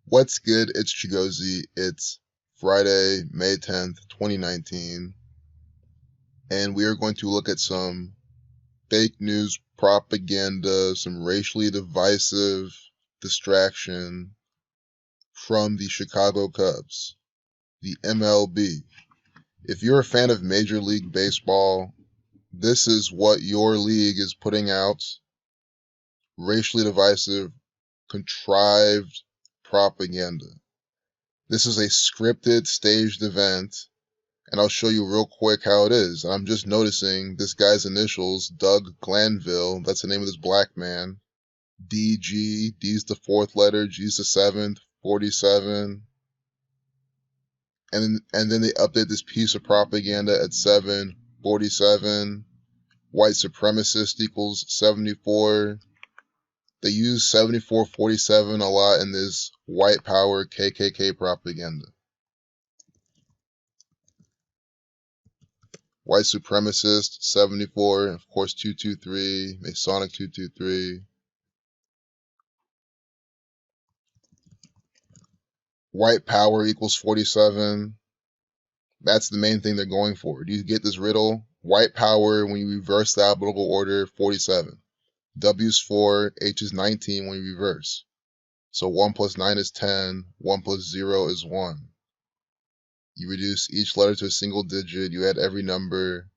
What's good? It's Chigozy. It's Friday, May 10th, 2019, and we are going to look at some fake news propaganda, some racially divisive distraction from the Chicago Cubs, the MLB. If you're a fan of Major League Baseball, this is what your league is putting out: racially divisive, contrived propaganda. This is a scripted, staged event, and I'll show you real quick how it is. I'm just noticing this guy's initials, Doug Glanville, that's the name of this black man. DG, D's the fourth letter, G's the seventh, 47. And then they update this piece of propaganda at 7:47. White supremacist equals 74. They use 7447 a lot in this white power KKK propaganda. White supremacist, 74, of course 223, Masonic 223. White power equals 47. That's the main thing they're going for. Do you get this riddle? White power, when you reverse the alphabetical order, 47. W's 4, H is 19 when you reverse. So 1 plus 9 is 10, 1 plus 0 is 1. You reduce each letter to a single digit, you add every number,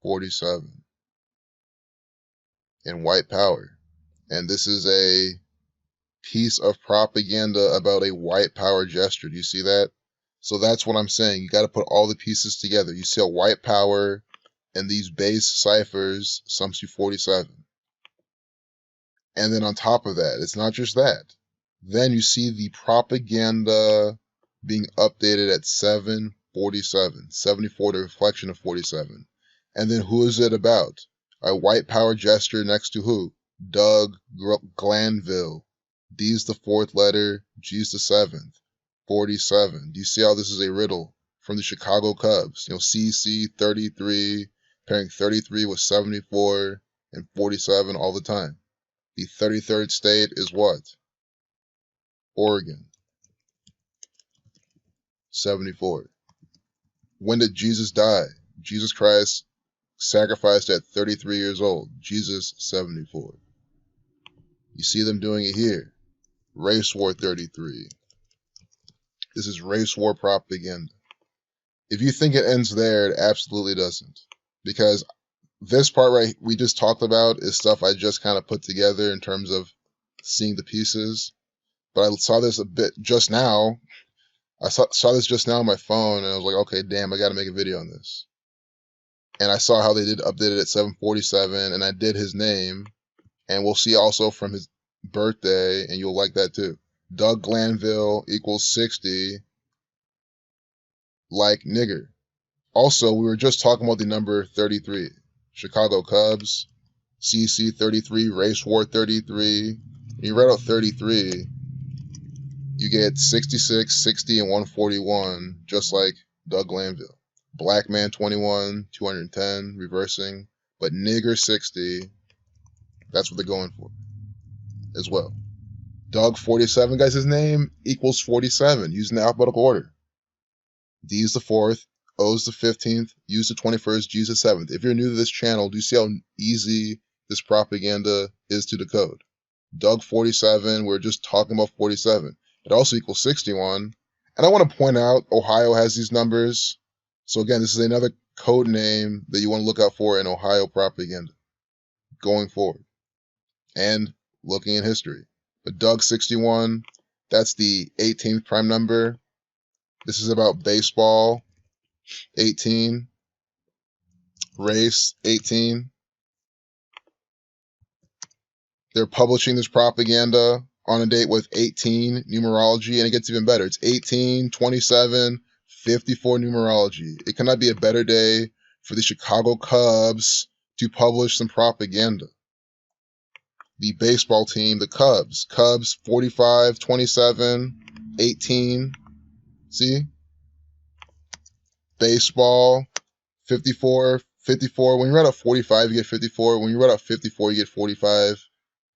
47. In white power. And this is a piece of propaganda about a white power gesture. Do you see that? So that's what I'm saying. You got to put all the pieces together. You see a white power and these base ciphers sums to 47. And then on top of that, it's not just that. Then you see the propaganda being updated at 7:47. 74, the reflection of 47. And then who is it about? A white power gesture next to who? Doug Glanville. D's the fourth letter, G's the seventh, 47. Do you see how this is a riddle from the Chicago Cubs? CC 33, pairing 33 with 74 and 47 all the time. The 33rd state is what? Oregon. 74. When did Jesus die? Jesus Christ sacrificed at 33 years old. Jesus, 74. You see them doing it here. Race War 33. This is race war propaganda. If you think it ends there, it absolutely doesn't. Because this part right we just talked about is stuff I just kind of put together in terms of seeing the pieces. But I saw this a bit just now. I saw this just now on my phone, and I was like, okay, damn, I got to make a video on this. And I saw how they did update it at 7:47, and I did his name. And we'll see also from his birthday, and you'll like that too. Doug Glanville equals 60, like nigger. Also, we were just talking about the number 33. Chicago Cubs, CC 33, Race War 33. When you write out 33, you get 66, 60, and 141, just like Doug Glanville. Black man 21, 210, reversing. But nigger 60, that's what they're going for as well. Doug 47, guys, his name equals 47, using the alphabetical order. D is the 4th, O is the 15th, U is the 21st, G is the 7th. If you're new to this channel, do you see how easy this propaganda is to decode? Doug 47, we're just talking about 47. It also equals 61. And I want to point out, Ohio has these numbers. So again, this is another code name that you want to look out for in Ohio propaganda going forward and looking in history. But Doug 61, that's the 18th prime number. This is about baseball, 18. Race, 18. They're publishing this propaganda on a date with 18 numerology, and it gets even better. It's 18, 27, 54 numerology. It cannot be a better day for the Chicago Cubs to publish some propaganda. The baseball team, the Cubs. Cubs, 45, 27, 18. See? Baseball, 54, 54. When you write out 45, you get 54. When you write out 54, you get 45.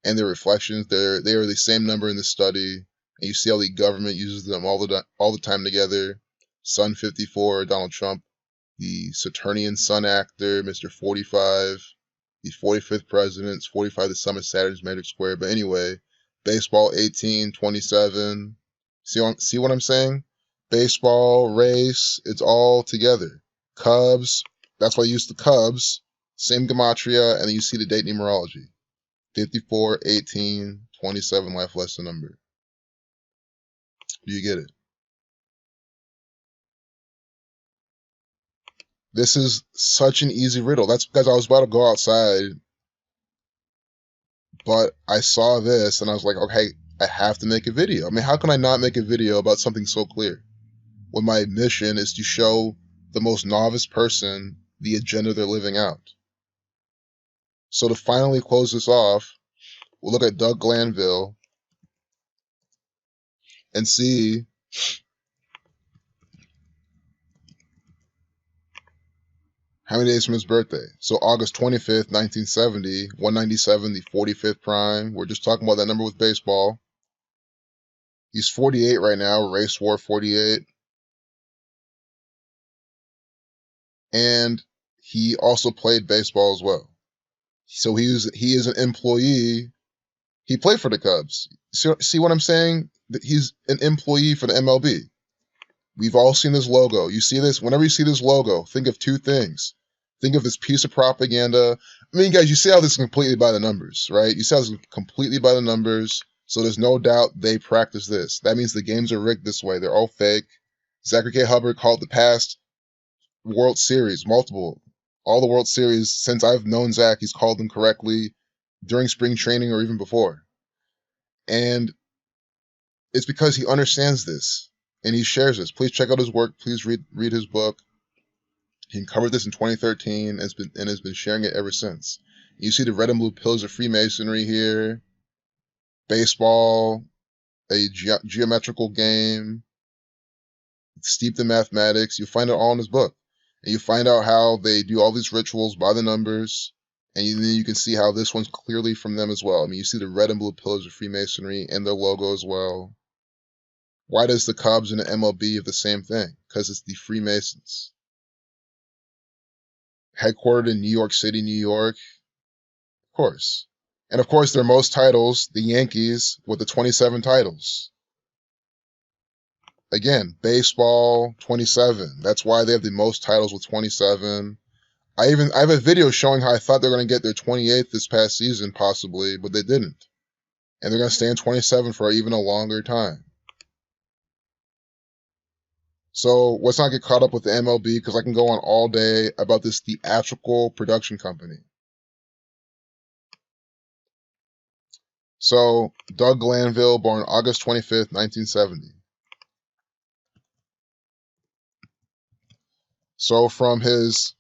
And their reflections, they are the same number in the study. And you see how the government uses them all the time together. Sun 54, Donald Trump, the Saturnian Sun actor, Mr. 45, the 45th president, 45 the sum of Saturn's magic square. But anyway, baseball 1827. See what I'm saying? Baseball, race, it's all together. Cubs, that's why I use the Cubs. Same gematria, and then you see the date numerology. 54, 18, 27, life lesson number. Do you get it? This is such an easy riddle. That's because I was about to go outside, but I saw this and I was like, okay, I have to make a video. I mean, how can I not make a video about something so clear? When my mission is to show the most novice person the agenda they're living out. So to finally close this off, we'll look at Doug Glanville and see how many days from his birthday. So August 25th, 1970, 197, the 45th prime. We're just talking about that number with baseball. He's 48 right now, race war 48. And he also played baseball as well. So he is an employee. He played for the Cubs. See what I'm saying? He's an employee for the MLB. We've all seen this logo. You see this? Whenever you see this logo, think of two things. Think of this piece of propaganda. I mean, guys, you see how this is completely by the numbers, right? You see how this is completely by the numbers. So there's no doubt they practice this. That means the games are rigged this way. They're all fake. Zachary K. Hubbard called the past World Series, all the World Series since I've known Zach, he's called them correctly during spring training or even before. And it's because he understands this and he shares this. Please check out his work. Please read his book. He covered this in 2013 and has been sharing it ever since. You see the red and blue pillars of Freemasonry here. Baseball, a geometrical game, steeped in mathematics. You find it all in his book. And you find out how they do all these rituals by the numbers. And then you can see how this one's clearly from them as well. I mean, you see the red and blue pillars of Freemasonry and their logo as well. Why does the Cubs and the MLB have the same thing? Because it's the Freemasons. Headquartered in New York City, New York. Of course. And of course, their most titles, the Yankees, with the 27 titles. Again, baseball, 27. That's why they have the most titles with 27. I have a video showing how I thought they were going to get their 28th this past season, possibly, but they didn't. And they're going to stay in 27 for even a longer time. So let's not get caught up with the MLB, because I can go on all day about this theatrical production company. So, Doug Glanville, born August 25th, 1970. So from his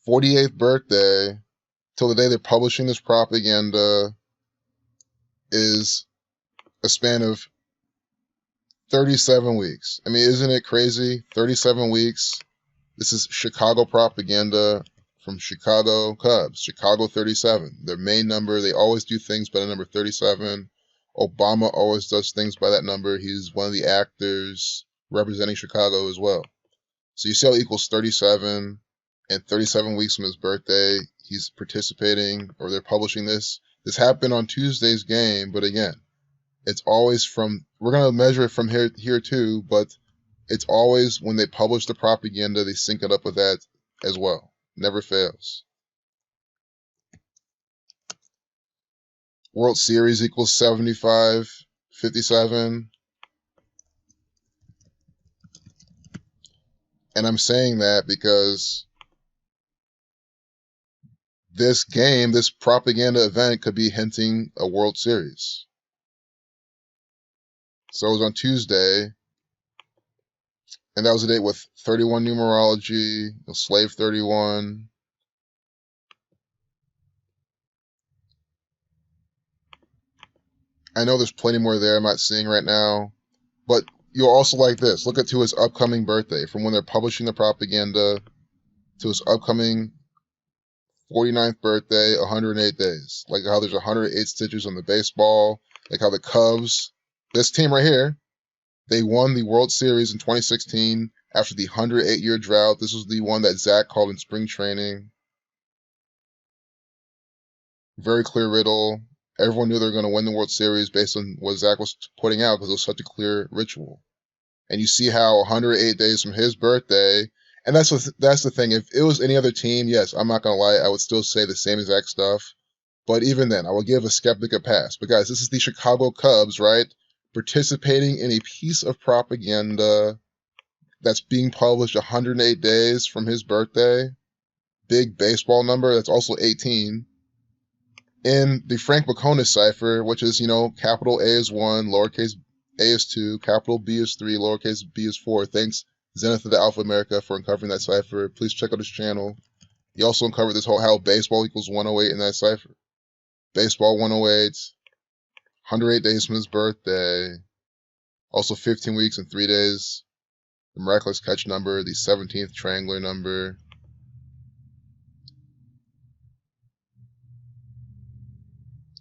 48th birthday till the day they're publishing this propaganda is a span of 37 weeks. I mean, isn't it crazy? 37 weeks. This is Chicago propaganda from Chicago Cubs. Chicago 37. Their main number. They always do things by the number 37. Obama always does things by that number. He's one of the actors representing Chicago as well. So you see how it equals 37, and 37 weeks from his birthday, he's participating, or they're publishing this. This happened on Tuesday's game, but again, it's always from, we're going to measure it from here too, but it's always when they publish the propaganda, they sync it up with that as well. Never fails. World Series equals 75, 57. And I'm saying that because this game, this propaganda event could be hinting a World Series. So it was on Tuesday, and that was a date with 31 numerology, slave 31. I know there's plenty more there I'm not seeing right now, but you'll also like this. Look at to his upcoming birthday, from when they're publishing the propaganda to his upcoming 49th birthday, 108 days. Like how there's 108 stitches on the baseball, Like how the Cubs, this team right here, they won the World Series in 2016 after the 108-year drought. This was the one that Zach called in spring training. Very clear riddle. Everyone knew they were going to win the World Series based on what Zach was putting out because it was such a clear ritual. And you see how 108 days from his birthday, and that's the thing. If it was any other team, yes, I'm not going to lie, I would still say the same exact stuff. But even then, I will give a skeptic a pass. But guys, this is the Chicago Cubs, right? Participating in a piece of propaganda that's being published 108 days from his birthday. Big baseball number, that's also 18. In the Frank Baconis cipher, which is, capital A is 1, lowercase a is 2, capital B is 3, lowercase b is 4. Thanks, Zenith of the Alpha America, for uncovering that cipher. Please check out his channel. He also uncovered this whole how baseball equals 108 in that cipher. Baseball 108, 108 days from his birthday. Also 15 weeks and 3 days. The miraculous catch number, the 17th triangular number.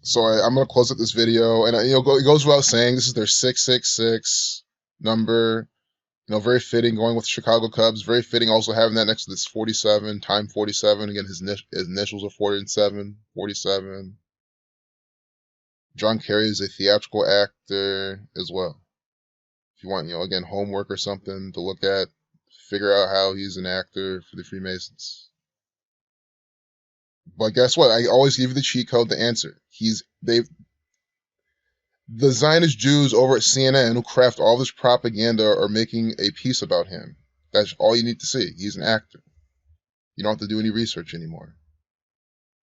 So I'm going to close up this video, and it goes without saying, this is their 666 number. Very fitting going with Chicago Cubs. Very fitting also having that next to this 47, time 47. Again, his initials are 47, 47. John Kerry is a theatrical actor as well. If you want, again, homework or something to look at, figure out how he's an actor for the Freemasons. But guess what? I always give you the cheat code, the answer. The Zionist Jews over at CNN who craft all this propaganda are making a piece about him. That's all you need to see. He's an actor. You don't have to do any research anymore.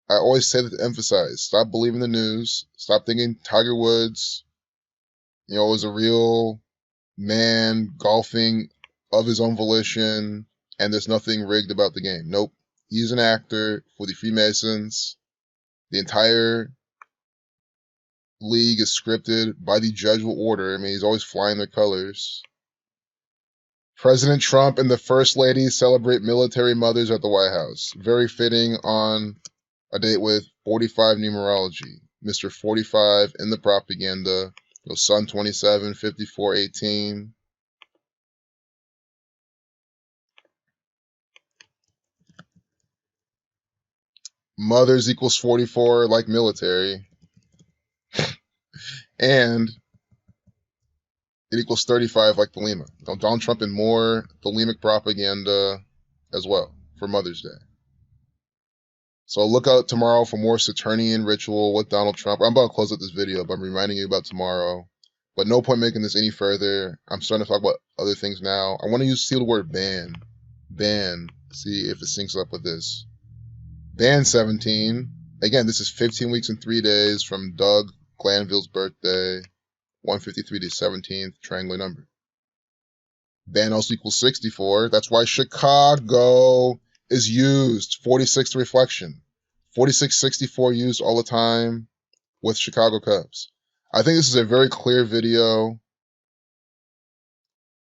I always say that to emphasize, stop believing the news. Stop thinking Tiger Woods, is a real man golfing of his own volition and there's nothing rigged about the game. Nope. He's an actor for the Freemasons. The entire league is scripted by the Jesuit order. I mean, he's always flying their colors. President Trump and the First Lady celebrate military mothers at the White House. Very fitting on a date with 45 numerology. Mr. 45 in the propaganda. Sun 27, 54, 18. Mothers equals 44, like military. And it equals 35, like Thelema. Donald Trump and more Thelemic propaganda as well for Mother's Day. So look out tomorrow for more Saturnian ritual with Donald Trump. I'm about to close up this video, but I'm reminding you about tomorrow. But no point making this any further. I'm starting to talk about other things now. I want to see the word ban. Ban. See if it syncs up with this. Ban 17. Again, this is 15 weeks and 3 days from Doug Glanville's birthday. 153 to 17th triangular number. Ban also equals 64. That's why Chicago is used. 46th reflection. 4664 used all the time with Chicago Cubs. I think this is a very clear video.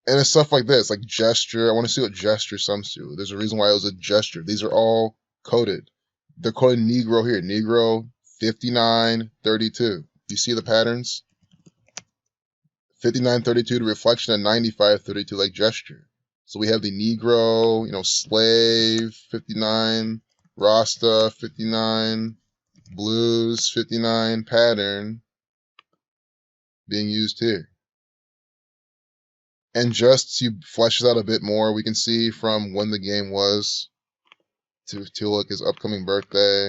And it's stuff like this, like gesture. I want to see what gesture sums to. There's a reason why it was a gesture. These are all coded. They're coded Negro here. Negro 5932. You see the patterns? 5932 to reflection and 9532 like gesture. So we have the Negro, slave 59, Rasta 59, blues 59 pattern being used here. And just to flesh this out a bit more, we can see from when the game was to look his upcoming birthday.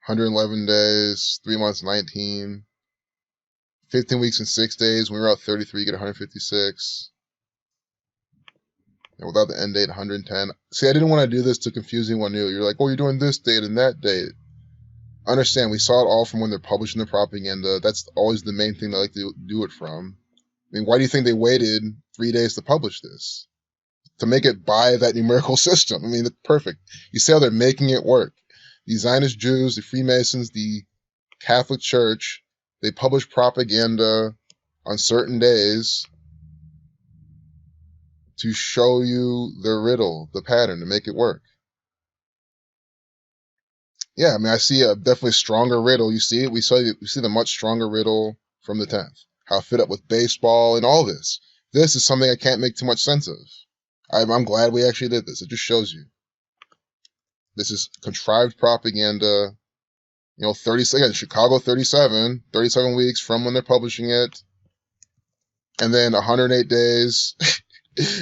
111 days, 3 months, 19. 15 weeks and 6 days. When we were out 33, you get 156. And without the end date, 110. See, I didn't want to do this to confuse anyone new. You're like, oh, you're doing this date and that date. Understand, we saw it all from when they're publishing the propaganda. That's always the main thing they like to do it from. I mean, why do you think they waited 3 days to publish this? To make it by that numerical system. I mean, it's perfect. You see how they're making it work. The Zionist Jews, the Freemasons, the Catholic Church, they publish propaganda on certain days to show you the riddle, the pattern, to make it work. yeah, I mean, I see a definitely stronger Riddle. You see it? We see the much stronger Riddle from the 10th. How it fit up with baseball and all this. This is something I can't make too much sense of. I'm glad we actually did this. It just shows you. This is contrived propaganda. again, Chicago 37 weeks from when they're publishing it. And then 108 days.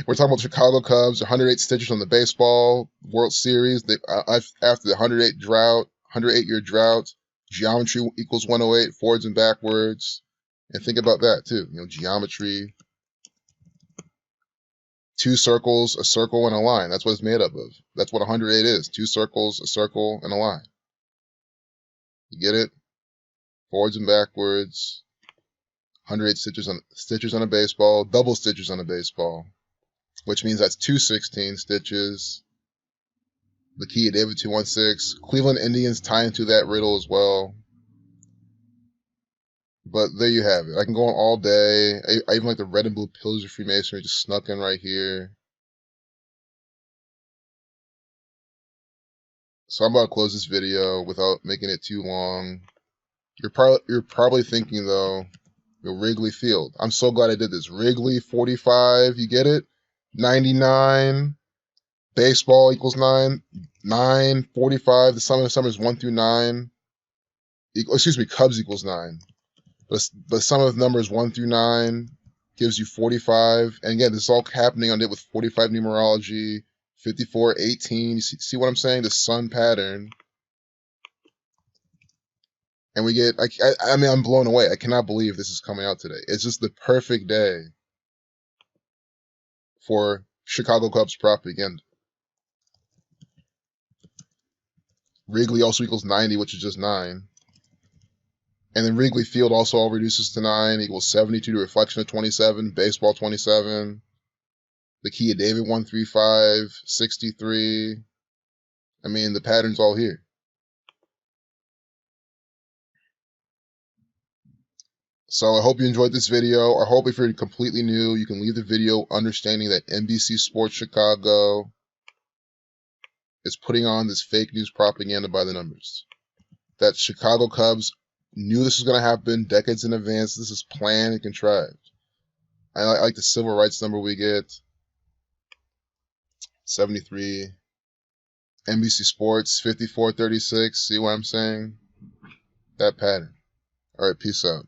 We're talking about Chicago Cubs, 108 stitches on the baseball World Series. After the 108-year drought, geometry equals 108, forwards and backwards. And think about that too. Geometry. 2 circles, a circle, and a line. That's what it's made up of. That's what 108 is. 2 circles, a circle, and a line. You get it? Forwards and backwards. 108 stitches on a baseball, double stitches on a baseball, which means that's 216 stitches. The key, David 216. Cleveland Indians tie into that riddle as well. But there you have it. I can go on all day. I even like the red and blue pillars of Freemasonry just snuck in right here. So I'm about to close this video without making it too long. You're probably thinking though, Wrigley Field. I'm so glad I did this. Wrigley 45, you get it? 99. Baseball equals 9. 9, 45. The sum of numbers 1 through 9. Cubs equals 9. But the sum of numbers 1 through 9 gives you 45. And again, this is all happening on it with 45 numerology, 54, 18. You see what I'm saying? The sun pattern. And we get, I mean, I'm blown away. I cannot believe this is coming out today. It's just the perfect day for Chicago Cubs propaganda. Wrigley also equals 90, which is just 9. And then Wrigley Field also all reduces to 9, equals 72, the reflection of 27, baseball 27, the key of David 135, 63. I mean, the pattern's all here. So I hope you enjoyed this video. I hope if you're completely new, you can leave the video understanding that NBC Sports Chicago is putting on this fake news propaganda by the numbers. That Chicago Cubs knew this was going to happen decades in advance. This is planned and contrived. I like the civil rights number we get. 73. NBC Sports, 5436. See what I'm saying? That pattern. All right, peace out.